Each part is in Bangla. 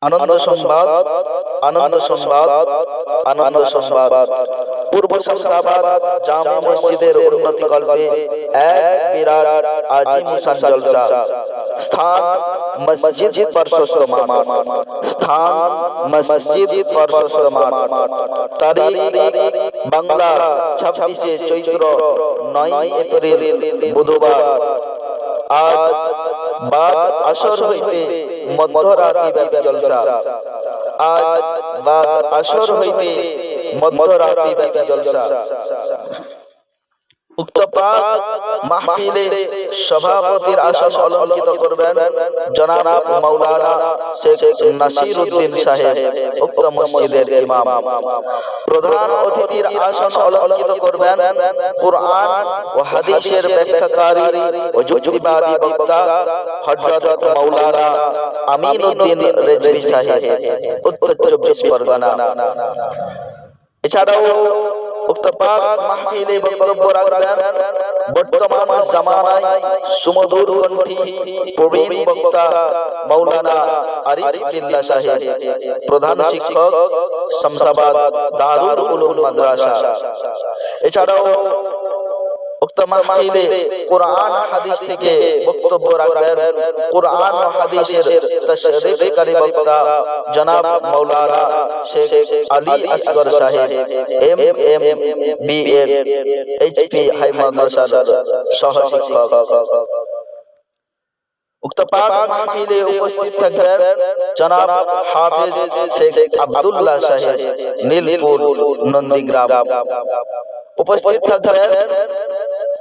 আনন্দ সংবাদ, আনন্দ সংবাদ, আনন্দ সংবাদ। পূর্ব শমশাবাদ জামে মসজিদের উন্নতি কল্পে এক বিরাট আজিমুসান জলসা। স্থান মসজিদ প্রশস্ত মাঠ। স্থান মসজিদ প্রশস্ত মাঠ। তারিখ বাংলা 26শে চৈত্র 9 এপ্রিল বুধবার। আজ বাদ আসর হইতে মধ্যরাতি ব্যাপী জলসা। আজ বাদ আসর হইতে মধ্যরাতি ব্যাপী জলসা। উক্ত পাক মাহফিলে সভাপতির আসন অলঙ্কিত করবেন জনাব মাওলানা শেখ নাসিরউদ্দিন সাহেব, উক্ত মসজিদের ইমাম। প্রধান অতিথির আসন অলঙ্কিত করবেন কুরআন ও হাদিসের ব্যাখ্যাকারী ও যুক্তিবাদী বক্তা হযরত মাওলানা আমিনউদ্দিন রেজভী সাহেব, উত্তর 24 পরগনা। এছাড়াও উক্ত পাক মাহফিলে বক্তব্য রাখবেন বর্তমান জামানায় সুমধুর কণ্ঠী প্রবীণ বক্তা মাওলানা আরিফ বিল্লাহ সাহেব, প্রধান শিক্ষক শমশাবাদ দারুল উলুম মাদ্রাসা। এছাড়াও উক্ত মাহফিলে কুরআন হাদিস থেকে বক্তব্য রাখবেন কুরআন ও হাদিসের তাশরীফকারী বক্তা জনাব মাওলানা শেখ আলী আসগর সাহেব, MMBA HP হাই মাদ্রাসার সহ শিক্ষক। উক্ত পাক মাহফিলে উপস্থিত থাকবেন জনাব হাফেজ শেখ আব্দুল্লাহ সাহেব, নীলপুর নন্দীগ্রাম। উপস্থিত থাকবেন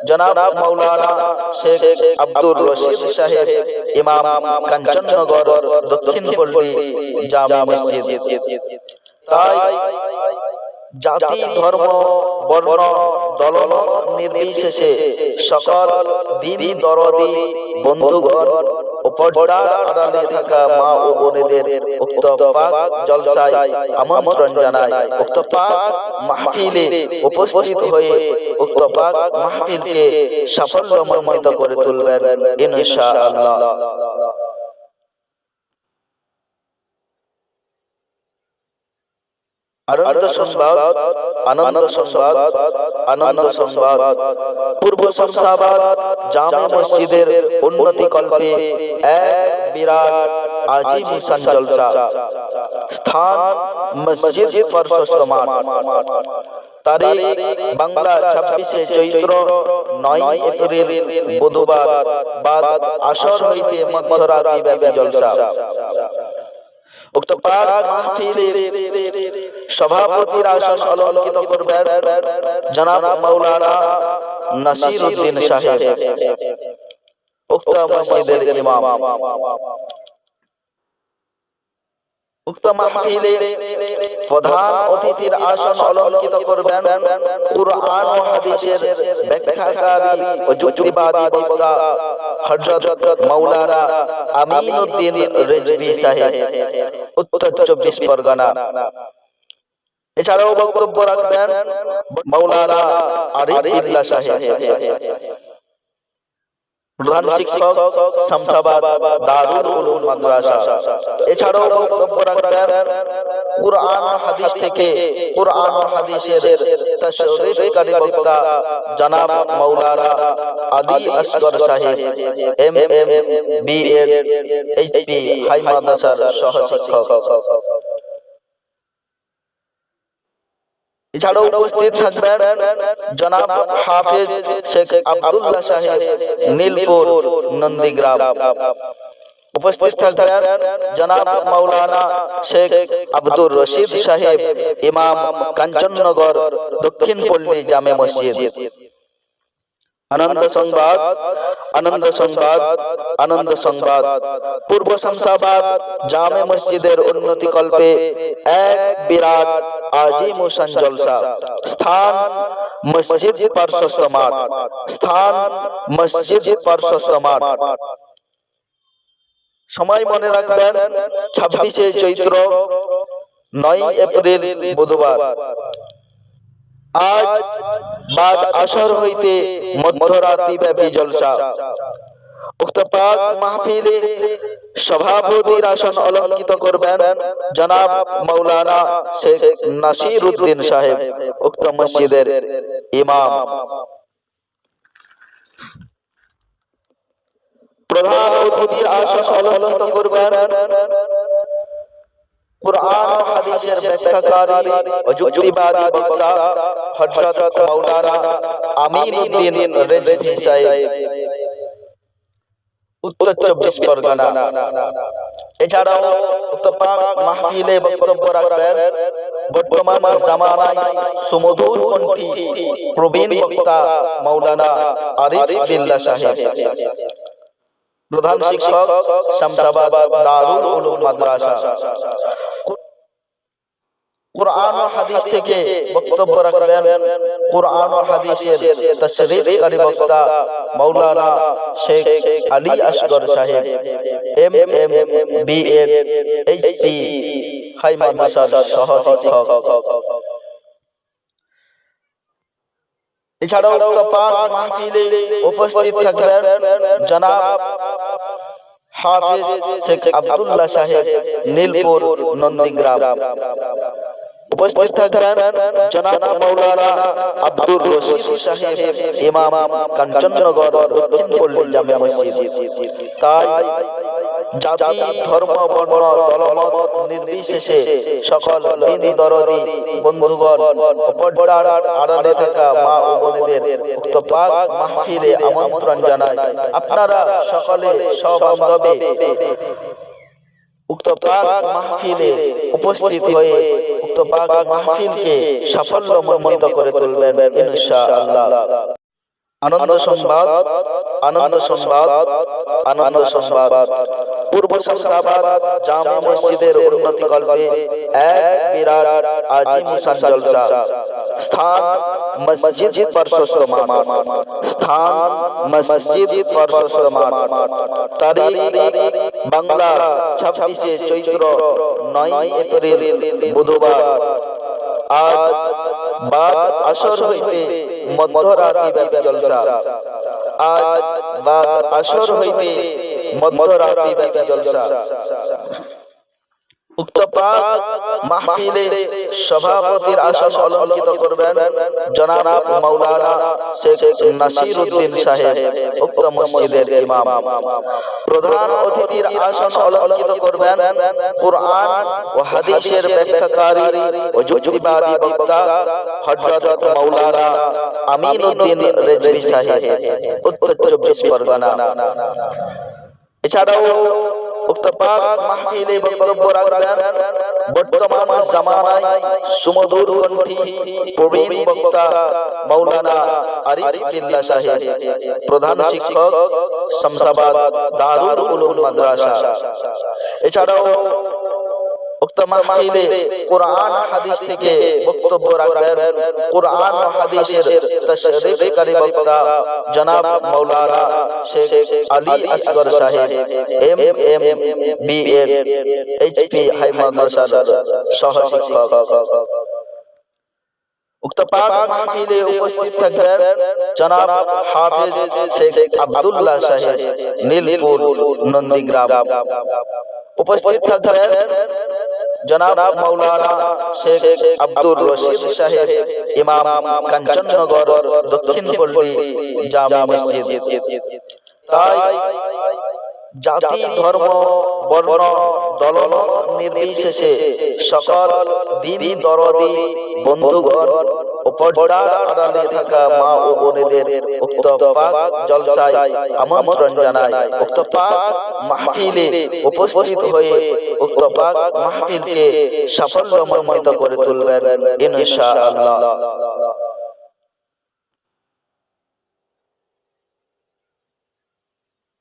জনাব মাওলানা শেখ আব্দুর রশিদ সাহেব, ইমাম কাঞ্চননগর দক্ষিণ পল্লী জামে মসজিদ। তাই জাতি ধর্ম বর্ণ দলমত নির্বিশেষে সকল দ্বীন দরদি বন্ধুগণ ও পর্দার আড়ালে থাকা মা ও বোনেদের উক্ত পাক জলসায় আমন্ত্রণ জানাই। উক্ত পাক মাহফিলে উপস্থিত হয়ে উক্ত পাক মাহফিলকে সাফল্যমণ্ডিত করে তুলবেন ইনশাআল্লাহ। আনন্দ সংবাদ, আনন্দ সংবাদ, আনন্দ সংবাদ। পূর্ব শমশাবাদ জামে মসজিদের উন্নতি কল্পে এক বিরাট আজিমুসান জলসা। স্থান মসজিদ প্রশস্ত মাঠ। তারিখ বাংলা 26শে চৈত্র 9 এপ্রিল বুধবার। বাদ আসর হইতে মধ্যরাতি ব্যাপী জলসা। উক্ত পাক মাহফিলে সভাপতির আসন অলঙ্কিত করবেন জনাব মাওলানা নাসিরউদ্দিন সাহেব, উক্ত মসজিদের ইমাম। উক্ত মাহফিলে প্রধান অতিথির আসন অলঙ্কিত করবেন কুরআন ও হাদিসের ব্যাখ্যাকারী ও যুক্তিবাদী বক্তা হযরত মাওলানা আমিনউদ্দিন রেজভী সাহেব, উত্তর 24 পরগনা। এছাড়াও বক্তব্য রাখবেন মাওলানা আরিফ বিল্লাহ সাহেব, প্রধান শিক্ষক শমশাবাদ দারুল উলুম মাদ্রাসা। এছাড়াও বক্তব্য রাখবেন কুরআন ও হাদিস থেকে কুরআন ও হাদিসের তাশরীফকারী বক্তা জনাব মাওলানা আলী আসগর সাহেব, MMBA HP হাই মাদ্রাসার সহ শিক্ষক। এছাড়াও উপস্থিত থাকবেন জনাব হাফেজ শেখ আব্দুল্লাহ সাহেব, নীলপুর নন্দীগ্রাম। উপস্থিত থাকবেন জনাব মাওলানা শেখ আব্দুর রশিদ সাহেব, ইমাম কাঞ্চননগর দক্ষিণ পল্লী জামে মসজিদ। আনন্দ সংবাদ, আনন্দ সংবাদ, আনন্দ সংবাদ। পূর্ব শমশাবাদ জামে মসজিদের উন্নতি কল্পে এক বিরাট আজিমুসান জলসা। স্থান মসজিদ প্রশস্ত মাঠ। স্থান মসজিদ প্রশস্ত মাঠ। সময় মনে রাখবেন 26শে চৈত্র 9 এপ্রিল বুধবার। আজ বাদ আসর হইতে মধ্যরাতি ব্যাপী জলসা। উক্ত পাক মাহফিলে সভাপতির আসন অলঙ্কিত করবেন জনাব মাওলানা শেখ নাসির উদ্দিন সাহেব, উক্ত মসজিদের ইমাম। প্রধান অতিথির আসন অলঙ্কিত করবেন কুরআন ও হাদিসের ব্যাখ্যাকারী ও যুক্তিবাদী বক্তা হযরত মাওলানা আমিন উদ্দিন রেজভী সাহেব, উত্তর 24 পরগনা। এছাড়াও উক্ত পাক মাহফিলে বক্তব্য রাখবেন বর্তমান জামানায় সুমধুর কণ্ঠী প্রবীণ বক্তা মাওলানা আরিফ বিল্লাহ সাহেব, প্রধান শিক্ষক শামসাবাদ দারুল উলুম মাদ্রাসা। কুরআন ও হাদিস থেকে বক্তব্য রাখবেন কুরআন ও হাদিসের তাশরীফকারী বক্তা মাওলানা শেখ আলী আসগর সাহেব, MM BEd HP হাই মাদ্রাসার সহ শিক্ষক। এছাড়াও উক্ত পাক মাহফিলে উপস্থিত থাকবেন জনাব হাফিজ শেখ আব্দুল্লাহ সাহেব, নীলপুর নন্দীগ্রাম। উপস্থিত থাকবেন জনাব মাওলানা আব্দুর রশিদ সাহেব, ইমাম, কাঞ্চননগর দক্ষিণ পল্লী জামে মসজিদ। তাই জাতি, ধর্ম, বর্ণ, দলমত নির্বিশেষে সকল দিনী দরদি বন্ধুগণ ও পর্দার আড়ালে থাকা মা ও বোনেদের উক্ত পাক মাহফিলে আমন্ত্রণ জানাই। আপনারা সকলে সবান্ধবে উক্ত পাক মাহফিলে উপস্থিত হয়ে উক্ত পাক মাহফিলকে সাফল্যমণ্ডিত করে তুলবেন ইনশাআল্লাহ। আনন্দ সংবাদ, আনন্দ সংবাদ, আনন্দ সংবাদ। পূর্ব শামসাবাদ জামে মসজিদের উন্নতি কল্পে এক বিরাট আজিমুসান জলসা। স্থান মসজিদ প্রশস্ত মাঠ, স্থান মসজিদ প্রশস্ত মাঠ। তারিখ বাংলা 26শে চৈত্র 9 এপ্রিল বুধবার। আজ বাদ আসর হইতে মধ্যরাতি ব্যাপী জলসা। আজ বাদ আসর হইতে মধ্যরাতি ব্যাপী জলসা। উক্ত পাক মাহফিলে সভাপতির আসন অলঙ্কিত করবেন জনাব মাওলানা শেখ নাসির উদ্দিন সাহেব, উক্ত মসজিদের ইমাম। প্রধান অতিথির আসন অলঙ্কিত করবেন কুরআন ও হাদিসের ব্যাখ্যাকারী ও যুক্তিবাদী বক্তা হযরত মাওলানা আমিন উদ্দিন রেজভী সাহেব, উত্তর 24 পরগনা। এছাড়াও উক্ত পাক মাহফিলে বক্তব্য রাখবেন বর্তমান জামানায় সুমধুর কণ্ঠী প্রবীণ বক্তা মাওলানা আরিফ বিল্লাহ সাহেব, প্রধান শিক্ষক শামসাবাদ দারুল উলুম মাদ্রাসা। এছাড়াও উক্ত মাহফিলে কুরআন হাদিস থেকে বক্তব্য রাখবেন কুরআন ও হাদিসের তাশরীফকারী বক্তা জনাব মাওলানা শেখ আলী আসগর সাহেব, MM BEd HP হাই মাদ্রাসার সহ শিক্ষক। উক্ত পাক মাহফিলে উপস্থিত থাকবেন জনাব হাফিজ শেখ আব্দুল্লাহ সাহেব, নীলপুর নন্দীগ্রাম। উপস্থিত থাকবেন জনাব মাওলানা শেখ আব্দুর রশিদ সাহেব, ইমাম, কাঞ্চননগর দক্ষিণ পল্লী জামে মসজিদ। তাই জাতি, ধর্ম, বর্ণ, দলমত নির্বিশেষে সকল দিনী দরদি বন্ধুগণ ও পর্দার আড়ালে থাকা মা ও বোনেদের উক্ত পাক জলসায় আমন্ত্রণ জানাই। উক্ত পাক মাহফিলে উপস্থিত হয়ে উক্ত পাক মাহফিলকে সাফল্যমণ্ডিত করে তুলবেন ইনশাআল্লাহ।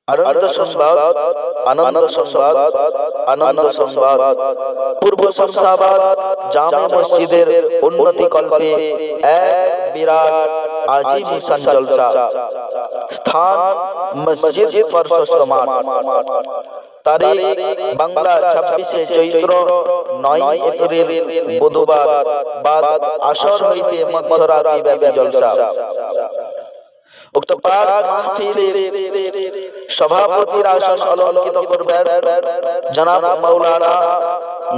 আনন্দ সংবাদ, আনন্দ সংবাদ, আনন্দ সংবাদ। পূর্ব শামসাবাদ জামে মসজিদের উন্নতি কল্পে এক বিরাট আজিমুসান জলসা। স্থান মসজিদ প্রশস্ত মাঠ। তারিখ বাংলা 26শে চৈত্র 9 এপ্রিল বুধবার। বাদ আসর হইতে মধ্যরাতি ব্যাপী জলসা। উক্ত পাক মাহফিলে সভাপতির আসন অলঙ্কিত করবেন জনাব মাওলানা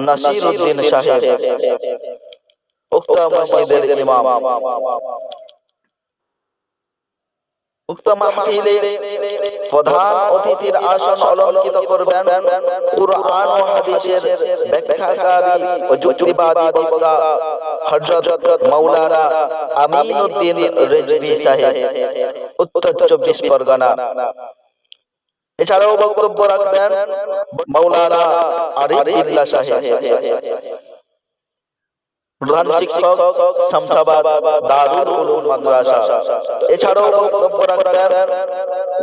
নাসিরউদ্দিন সাহেব, উক্ত মসজিদের ইমাম। উক্ত মাহফিলে প্রধান অতিথির আসন অলঙ্কিত করবেন কুরআন ও হাদিসের ব্যাখ্যাকারী ও যুক্তিবাদী বক্তা হযরত মাওলানা আমিনউদ্দিন রেজভী সাহেব, উত্তর 24 পরগনা। এছাড়াও বক্তব্য রাখবেন মাওলানা আরিফুল্লাহ সাহেব, প্রধান শিক্ষক শামসাবাদ দারুল উলুম মাদ্রাসা। এছাড়াও বক্তব্য রাখবেন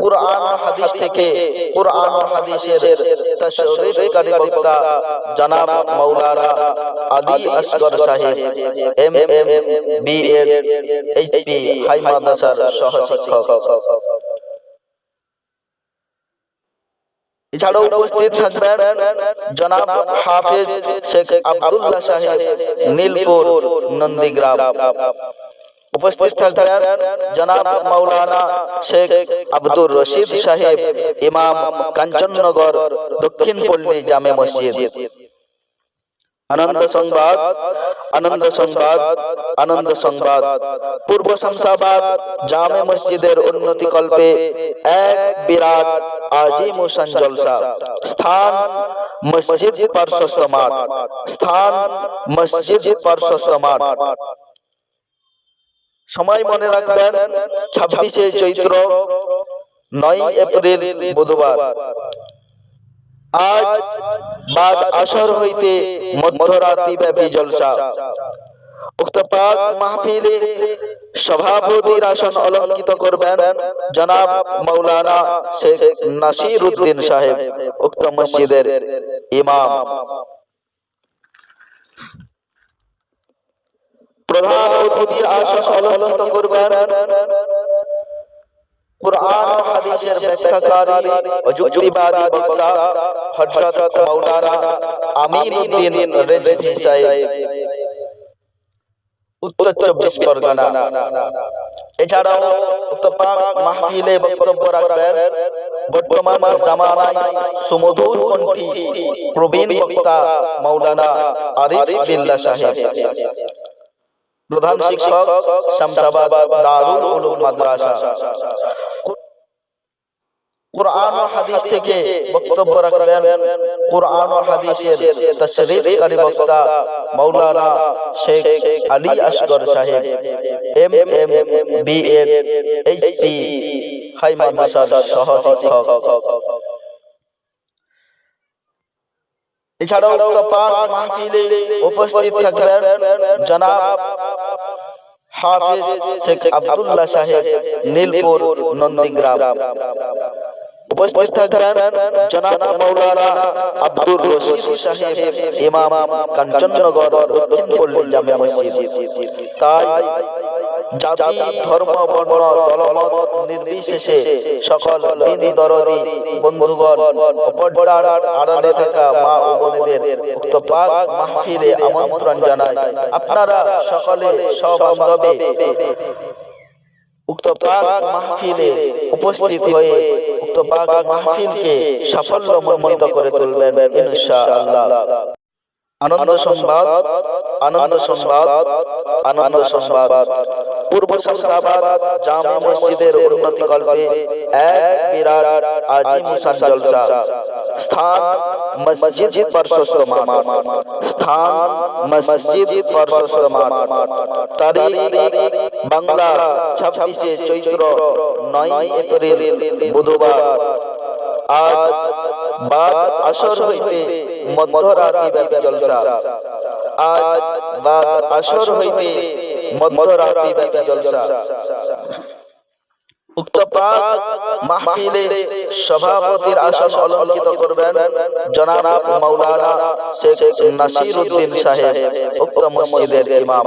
কুরআন ও হাদিস থেকে কুরআন ও হাদিসের তাশরীফকারী বক্তা জনাব মাওলানা আলী আসগর সাহেব, MM BEd HP হাই মাদ্রাসার সহ শিক্ষক। এছাড়াও উপস্থিত থাকবেন জনাব হাফেজ শেখ আব্দুল্লাহ সাহেব, নীলপুর নন্দীগ্রাম। উপস্থিত থাকবেন জনাব মাওলানা শেখ আব্দুর রশিদ সাহেব, ইমাম কাঞ্চননগর দক্ষিণ পল্লী জামে মসজিদ। আনন্দ সংবাদ, আনন্দ সংবাদ, আনন্দ সংবাদ। পূর্ব শামসাবাদ জামে মসজিদের উন্নতি কল্পে এক বিরাট আজিমুশান জলসা। স্থান মসজিদ পার্শ্বস্থ মাঠ, স্থান মসজিদ পার্শ্বস্থ মাঠ। সময় মনে রাখবেন 26শে চৈত্র 9 এপ্রিল বুধবার। আজ বাদ আসর হইতে মধ্যরাতি ব্যাপী জলসা। উক্ত পাক মাহফিলে সভাপতির আসন অলঙ্কিত করবেন জনাব মাওলানা শেখ নাসিরউদ্দিন সাহেব, উক্ত মসজিদের ইমাম। প্রধান অতিথির আসন অলঙ্কিত করবেন কুরআন ও হাদিসের ব্যাখ্যাকারী ও যুক্তিবাদী বক্তা হযরত মাওলানা আমিনউদ্দিন রেজভী সাহেব, উত্তর 24 পরগনা। এছাড়াও উক্ত পাক মাহফিলে বক্তব্য রাখবেন বর্তমান জামানায় সুমধুর কণ্ঠী প্রবীণ বক্তা মাওলানা আরিফুল্লাহ সাহেব, প্রধান শিক্ষক শামসাবাদ দারুল উলুম মাদ্রাসা। কুরআন ও হাদিস থেকে বক্তব্য রাখবেন কুরআন ও হাদিসের তাশরীফকারী বক্তা মাওলানা শেখ আলী আসগর সাহেব, MM BEd HP হাই মাদ্রাসার সহ শিক্ষক। এছাড়াও উক্ত পাক মাহফিলে উপস্থিত থাকবেন জনাব হাফেজ শেখ আব্দুল্লাহ সাহেব, নীলপুর নন্দীগ্রাম। উপস্থিত থাকবেন জনাব মাওলানা আব্দুর রশিদ সাহেব, ইমাম কাঞ্চননগর দক্ষিণ পল্লী জামে মসজিদ। তাই জাতি ধর্ম বর্ণ দলমত নির্বিশেষে সকল দিনী দরদি বন্ধুগণ পর্দার আড়ালে থাকা মা ও বোনেদের উক্ত পাক মাহফিলে আমন্ত্রণ জানাই। আপনারা সকলে সবান্ধবে উক্ত পাক মাহফিলে উপস্থিত হয়ে উক্ত পাক মাহফিলকে সাফল্যমণ্ডিত করে তুলবেন ইনশাআল্লাহ। আনন্দ সংবাদ, আনন্দ সংবাদ, আনন্দ সংবাদ। পূর্ব শামসাবাদ জামে মসজিদের উন্নতি কল্পে এক বিরাট আজিমুশান জলসা। স্থান মসজিদ পার্শ্বস্থ মাঠ, স্থান মসজিদ পার্শ্বস্থ মাঠ। তারিখ বাংলা 26শে চৈত্র 9 এপ্রিল বুধবার। আজ বাদ আসর হইতে মধ্যরাতি ব্যাপী জলসা। আজ বাদ আসর হইতে মধ্যরাতি ব্যাপী জলসা। উক্ত পাক মাহফিলে সভাপতির আসন অলঙ্কিত করবেন জনাব মাওলানা শেখ নাসিরউদ্দিন সাহেব, উক্ত মসজিদের ইমাম।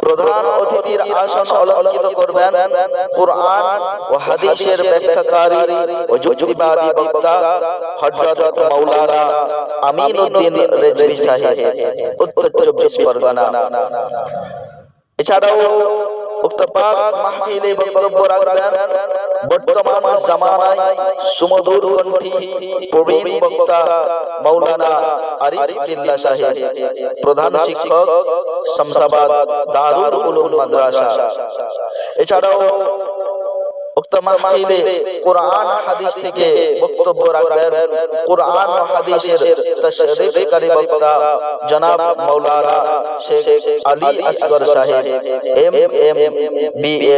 প্রধান অতিথির আসন অলঙ্কিত করবেন কুরআন ও হাদিসের ব্যাখ্যাকারী ও যুক্তিবাদী বক্তা হযরত মাওলানা আমিনউদ্দিন রেজভী সাহেব, উত্তর 24 পরগনা। এছাড়াও উক্ত পাক মাহফিলে বক্তব্য রাখবেন বর্তমান জামানায় সুমধুর কণ্ঠী প্রবীণ বক্তা মাওলানা আরিফ বিল্লাহ সাহেব, প্রধান শিক্ষক শামসাবাদ দারুল উলুম মাদ্রাসা। এছাড়াও উক্ত মাহফিলে কোরআন হাদিস থেকে বক্তব্য রাখবেন কোরআন ও হাদিসের তাশরীফকারী বক্তা জনাব মাওলানা শেখ আলী আসগর সাহেব, MMBA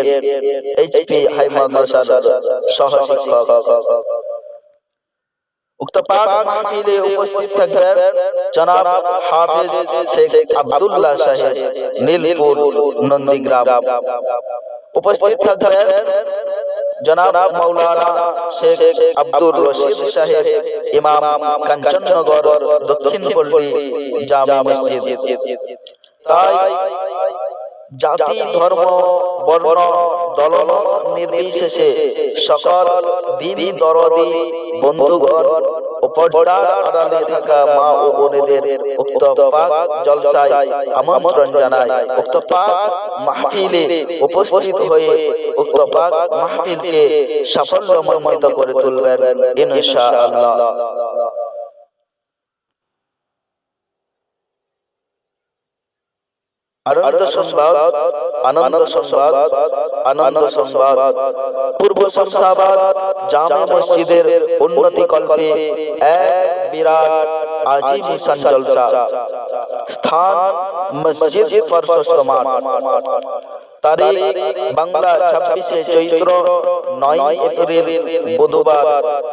HP হাই মাদ্রাসার সহ শিক্ষক। উক্ত পাক মাহফিলে উপস্থিত থাকবেন জনাব হাফেজ শেখ আব্দুল্লাহ সাহেব, নীলপুর নন্দীগ্রাম। উপস্থিত থাকবেন জনাব মাওলানা শেখ আব্দুর রশিদ সাহেব, ইমাম কাঞ্চননগর দক্ষিণপল্লী জামে মসজিদ। তাই জাতি ধর্ম বর্ণ দলমত নির্বিশেষে সকল দিন দরদি বন্ধুগণ ও পর্দার আড়ালে থাকা মা ও বোনেদের উক্ত পাক জলসায় আমন্ত্রণ জানাই। উক্ত পাক মাহফিলে উপস্থিত হয়ে উক্ত পাক মাহফিলকে সাফল্যমণ্ডিত করে তুলবেন ইনশাআল্লাহ। আনন্দ সংবাদ, আনন্দ সংবাদ, আনন্দ সংবাদ। পূর্ব শামসাবাদ জামে মসজিদের উন্নতি কল্পে এক বিরাট আজিমুসান জলসা। স্থান মসজিদ প্রশস্ত মাঠ। তারিখ বাংলা 26শে চৈত্র 9 এপ্রিল বুধবার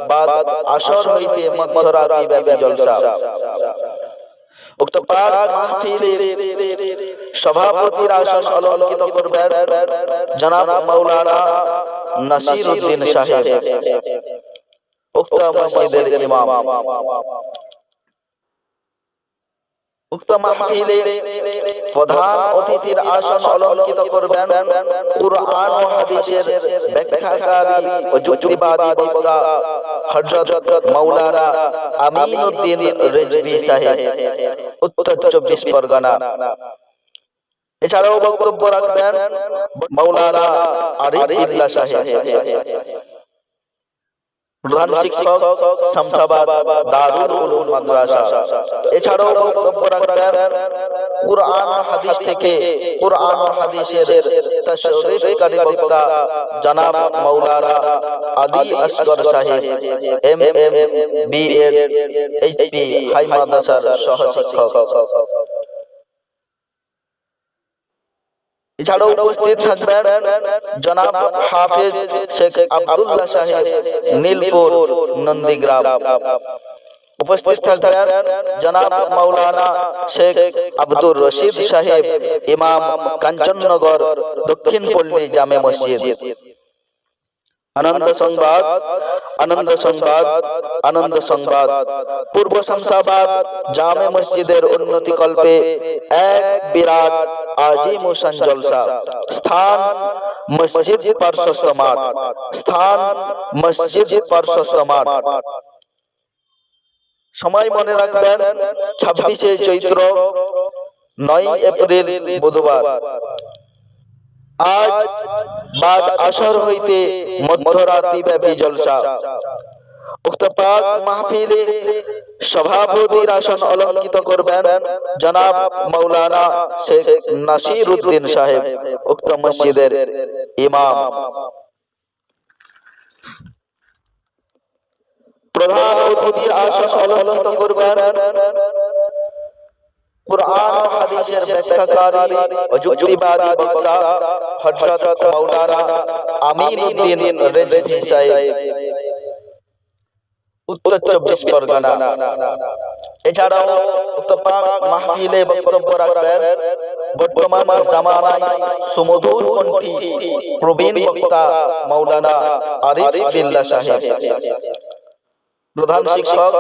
বাদ আসর হইতে মধ্যরাতি ব্যাপী জলসা। উক্ত পাক মাহফিলে সভাপতির আসন অলঙ্কিত করবেন জনাব মাওলানা নাসিরউদ্দিন সাহেব, উক্ত মসজিদের ইমাম। উক্ত মাহফিলে প্রধান অতিথির আসন অলঙ্কিত করবেন কুরআন ও হাদিসের ব্যাখ্যাকারী ও যুক্তিবাদী বক্তা হযরত মাওলানা আমিনউদ্দিন রেজভী সাহেব, উত্তর 24 পরগনা। এছাড়াও বক্তব্য রাখবেন মাওলানা আরিফ বিল্লাহ সাহেব, প্রধান শিক্ষক শামসাবাদ দারুল উলুম মাদ্রাসা। এছাড়াও বক্তব্য রাখবেন কুরআন ও হাদিস থেকে কুরআন ও হাদিসের তাশরীফকারী বক্তা জনাব মাওলানা আলী আসগর সাহেব, MMBA HP হাই মাদ্রাসার সহ শিক্ষক। এছাড়াও উপস্থিত থাকবেন জনাব হাফেজ শেখ আব্দুল্লাহ সাহেব, নীলপুর নন্দীগ্রাম। উপস্থিত থাকবেন জনাব মাওলানা শেখ আব্দুর রশিদ সাহেব, ইমাম কাঞ্চননগর দক্ষিণপল্লী জামে মসজিদ। আনন্দ সংবাদ, আনন্দ সংবাদ, আনন্দ সংবাদ। পূর্ব শামসাবাদ জামে মসজিদের উন্নতি কল্পে এক বিরাট আজিমুসান জলসা। স্থান মসজিদ প্রশস্ত মাঠ। স্থান মসজিদ প্রশস্ত মাঠ। সময় মনে রাখবেন 26শে চৈত্র 9 এপ্রিল বুধবার আজ বাদ আসর হইতে মধ্যরাতি ব্যাপী জলসা। উক্ত পাক মাহফিলে সভাপতির আসন অলঙ্কিত করবেন জনাব মাওলানা শেখ নাসিরউদ্দিন সাহেব, উক্ত মসজিদের ইমাম। প্রধান অতিথির আসন অলঙ্কিত করবেন কুরআন ও হাদিসের ব্যাখ্যাকারী ও যুক্তিবাদী বক্তা হযরত মাওলানা আমিনউদ্দিন রেজভী সাহেব, উত্তর 24 পরগনা। এছাড়াও উক্ত পাক মাহফিলে বক্তব্য রাখবেন বর্তমান জামানায় সুমধুর কণ্ঠী প্রবীণ বক্তা মাওলানা আরিফ বিল্লাহ সাহেব, প্রধান শিক্ষক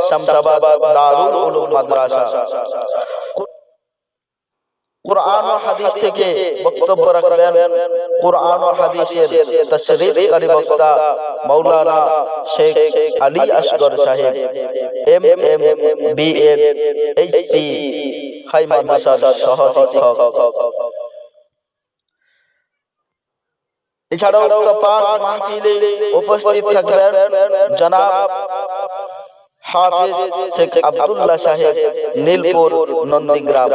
শামসাবাদ দারুল উলুম মাদ্রাসা। কুরআন ও হাদিস থেকে বক্তব্য রাখবেন কুরআন ও হাদিসের তাশরীফকারী বক্তা মাওলানা শেখ আলী আসগর সাহেব, MMBA HP হাই মাদ্রাসার সহ শিক্ষক। এছাড়াও উক্ত পাক মাহফিলে উপস্থিত থাকবেন জনাব হাফিজ শেখ আব্দুল্লাহ সাহেব, নীলপুর, নন্দীগ্রাম।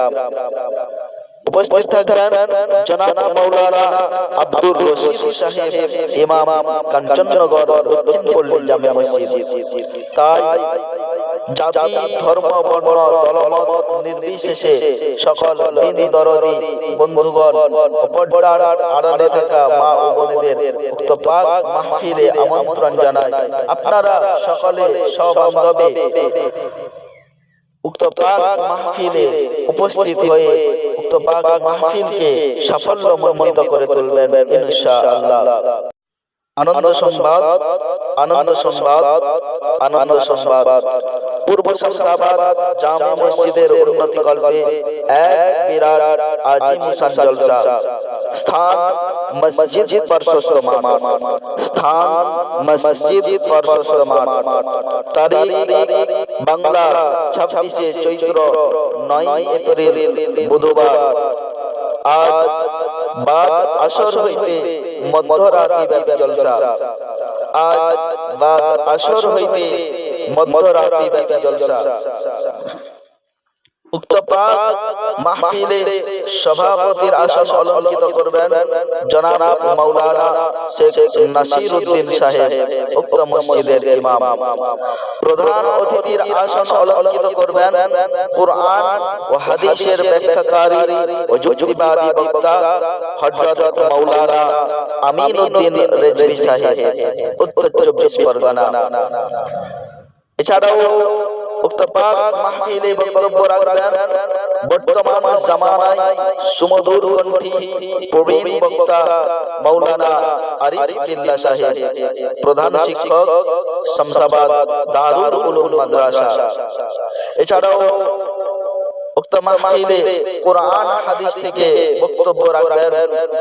উপস্থিত থাকবেন জনাব মাওলানা আব্দুর রশিদ সাহেব, ইমাম, কাঞ্চননগর, দক্ষিণ পল্লী জামে মসজিদ। তাই জাতি, ধর্ম, বর্ণ, দলমত নির্বিশেষে সকল দিন দরদি বন্ধুগণ, পর্দার আড়ালে থাকা মা ও বোনেদের উক্ত পাক মাহফিলে আমন্ত্রণ জানাই। আপনারা সকলে সবান্ধবে উক্ত পাক মাহফিলে উপস্থিত হয়ে উক্ত পাক মাহফিলকে সাফল্যমণ্ডিত করে তুলবেন ইনশাআল্লাহ। আনন্দ সংবাদ, আনন্দ সংবাদ, আনন্দ সংবাদ। পূর্ব শামসাবাদ জামে মসজিদের উন্নতি কল্পে এক বিরাট আজিমুসান জলসা। স্থান মসজিদ প্রশস্ত মাঠ। স্থান মসজিদ প্রশস্ত মাঠ। তারিখ বাংলা 26শে চৈত্র 9 এপ্রিল বুধবার। আজ বাদ আসর হইতে মধ্যরাতি ব্যাপী জলসা। আজ বাদ আসর হইতে মধ্যরাতি ব্যাপী জলসা। উক্ত পাক মাহফিলে সভাপতির আসন অলঙ্কিত করবেন জনাব মাওলানা শেখ নাসিরউদ্দিন সাহেব, উক্ত মসজিদের ইমাম। প্রধান অতিথির আসন অলঙ্কিত করবেন কুরআন ও হাদিসের ব্যাখ্যাকারী ও যুক্তিবাদী বক্তা হযরত মাওলানা আমিনউদ্দিন রেজভী সাহেব, উত্তর 24 পরগনা। এছাড়াও উক্ত পাক মাহফিলে বক্তব্য রাখবেন বর্তমান জামানায় সুমধুর কণ্ঠী প্রবীণ বক্তা মাওলানা আরিফ বিল্লাহ সাহেব, প্রধান শিক্ষক, শামসাবাদ দারুল উলুম মাদ্রাসা। এছাড়াও উক্ত মাহফিলে কুরআন হাদিস থেকে বক্তব্য রাখবেন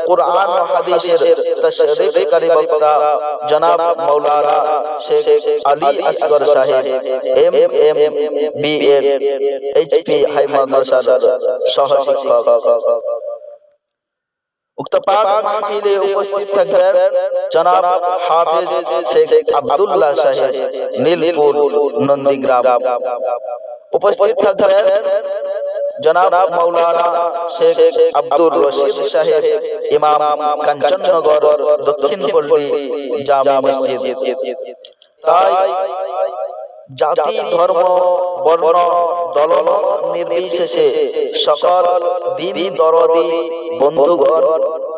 কুরআন ও হাদিসের তাশরীফকারী বক্তা জনাব মাওলানা শেখ আলী আসগর সাহেব, MM BEd HP হাই মাদ্রাসার সহ শিক্ষক। উক্ত পাক মাহফিলে উপস্থিত থাকবেন জনাব হাফিজ শেখ আব্দুল্লাহ সাহেব, নীলপুর, নন্দীগ্রাম। উপস্থিত থাকবেন জনাব মাওলানা শেখ আব্দুর রশিদ সাহেব, ইমাম, কাঞ্চননগর, দক্ষিণ পল্লী জামে মসজিদ। তাই জাতি, ধর্ম, বর্ণ, দলমত নির্বিশেষে সকল দিন দরদি বন্ধুগণ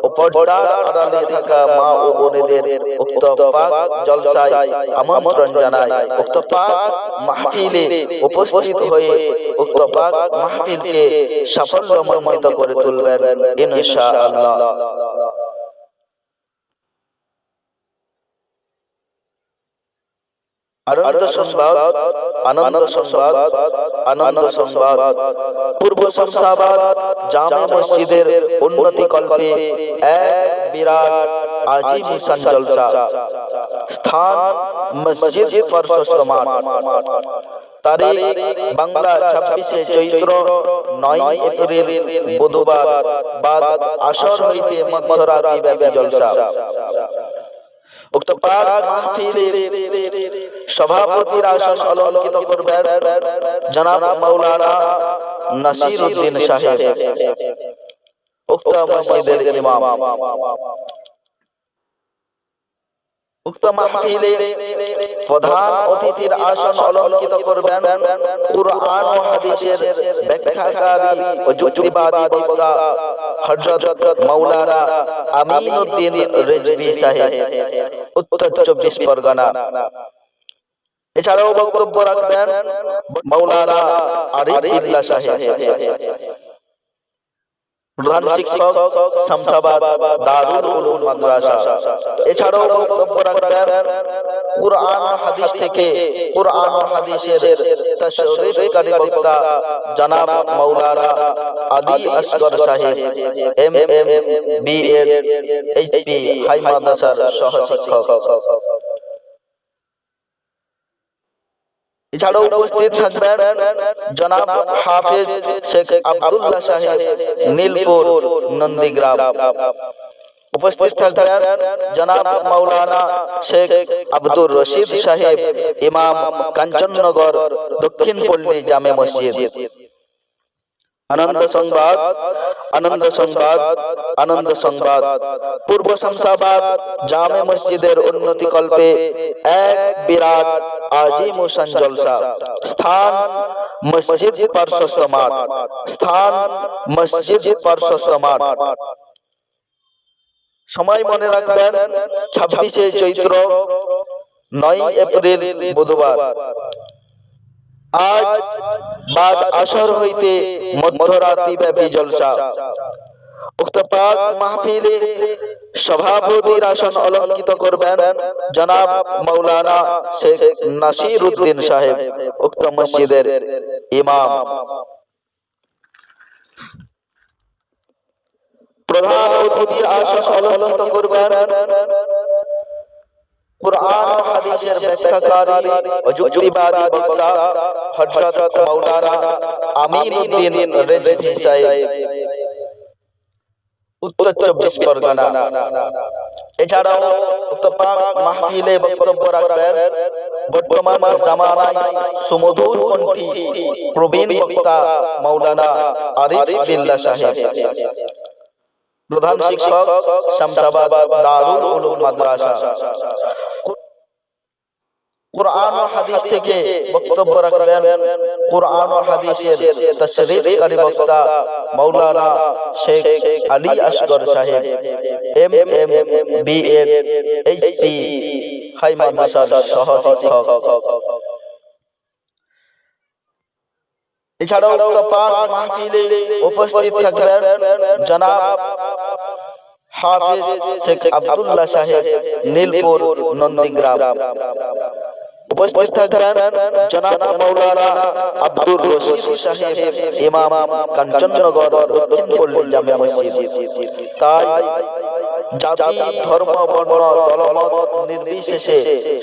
ও পর্দার আড়ালে থাকা মা ও বোনেদের উক্ত পাক জলসায় আমন্ত্রণ জানাই। উক্ত পাক মাহফিলে উপস্থিত হয়ে উক্ত পাক মাহফিলকে সাফল্যমণ্ডিত করে তুলবেন ইনশাআল্লাহ। আনন্দ সংবাদ, আনন্দ সংবাদ, আনন্দ সংবাদ। পূর্ব শামসাবাদ জামে মসজিদের উন্নতি কল্পে এক বিরাট আজিমুসান জলসা। স্থান মসজিদ প্রশস্ত মাঠ। তারিখ বাংলা 26শে চৈত্র 9 এপ্রিল বুধবার। বাদ আসর হইতে মধ্যরাতি ব্যাপী জলসা। উক্ত পাক মাহফিলে সভাপতির আসন অলঙ্কিত করবেন জনাব মাওলানা নাসিরউদ্দিন সাহেব, উক্ত মসজিদের ইমাম। উক্ত মাহফিলে প্রধান অতিথির আসন অলঙ্কিত করবেন কুরআন ও হাদিসের ব্যাখ্যাকারী ও যুক্তিবাদী বক্তা হযরত মাওলানা আমিনউদ্দিন রেজভী সাহেব, উত্তর 24 পরগনা। এছাড়াও বক্তব্য রাখবেন মাওলানা আরিফ বিল্লাহ সাহেব, প্রধান শিক্ষক, শামসাবাদ দারুল উলুম মাদ্রাসা। এছাড়াও বক্তব্য রাখবেন কুরআন ও হাদিস থেকে কুরআন ও হাদিসের তাশরীফকারী বক্তা জনাব মাওলানা আলী আসগর সাহেব, MM BEd HP হাই মাদ্রাসার সহ শিক্ষক। এছাড়াও উপস্থিত থাকবেন জনাব হাফিজ শেখ আব্দুল্লাহ সাহেব, নীলপুর, নন্দীগ্রাম। উপস্থিত থাকবেন জনাব মাওলানা শেখ আব্দুর রশিদ সাহেব, ইমাম, কাঞ্চননগর দক্ষিণ পল্লী জামে মসজিদ। আনন্দ সংবাদ, আনন্দ সংবাদ, আনন্দ সংবাদ। পূর্ব শামসাবাদ জামে মসজিদের উন্নতি কল্পে এক বিরাট আজিম ও শান জলসা। স্থান মসজিদ পার্শ্বস্থ মাঠ, স্থান মসজিদ পার্শ্বস্থ মাঠ। সময় মনে রাখবেন 26শে চৈত্র, 9 এপ্রিল বুধবার। আজ বাদ আসর হইতে মধ্যরাতি ব্যাপী জলসা। উক্ত পাক মাহফিলে সভাপতির আসন অলঙ্কিত করবেন জনাব মাওলানা শেখ নাসির উদ্দিন সাহেব, উক্ত মসজিদের ইমাম। প্রধান অতিথির আসন অলঙ্কিত করবেন কুরআন ও হাদিসের ব্যাখ্যাকারী ও যুক্তিবাদী বক্তা হযরত মাওলানা আমিনউদ্দিন রেজভী সাহেব, উত্তর 24 পরগনা। এছাড়াও উক্ত পাক মাহফিলে বক্তব্য রাখবেন বর্তমান জামানায় সুমধুর কণ্ঠী প্রবীণ বক্তা মাওলানা আরিফ বিল্লাহ সাহেব, প্রধান শিক্ষক শামসাবাদ দারুল উলুম মাদ্রাসা। কুরআন ও হাদিস থেকে বক্তব্য রাখবেন কুরআন ও হাদিসের তাশরীফকারী বক্তা মাওলানা শেখ আলী আসগর সাহেব, MM, BEd, HD, হাই মাদ্রাসার সহ শিক্ষক। এছাড়াও উক্ত পাক মাহফিলে উপস্থিত থাকবেন জনাব হাফিজ শেখ আব্দুল্লাহ সাহেব, নীলপুর নন্দীগ্রাম। উপস্থিত থাকবেন জনাব মাওলানা আব্দুর রশিদ সাহেব, ইমাম, কাঞ্চননগর দক্ষিণ পল্লী জামে মসজিদ। তাই জাতি, ধর্ম, বর্ণ, দলমত নির্বিশেষে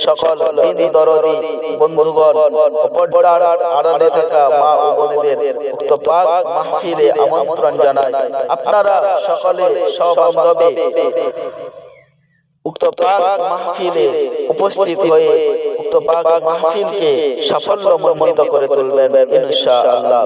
সকল দিন দরদি বন্ধুগণ ও পর্দার আড়ালে থাকা মা ও বোনেদের উক্ত পাক মাহফিলে আমন্ত্রণ জানাই। আপনারা সকলে সবান্ধবে উক্ত পাক মাহফিলে উপস্থিত হয়ে উক্ত পাক মাহফিলকে সাফল্যমণ্ডিত করে তুলবেন ইনশাআল্লাহ।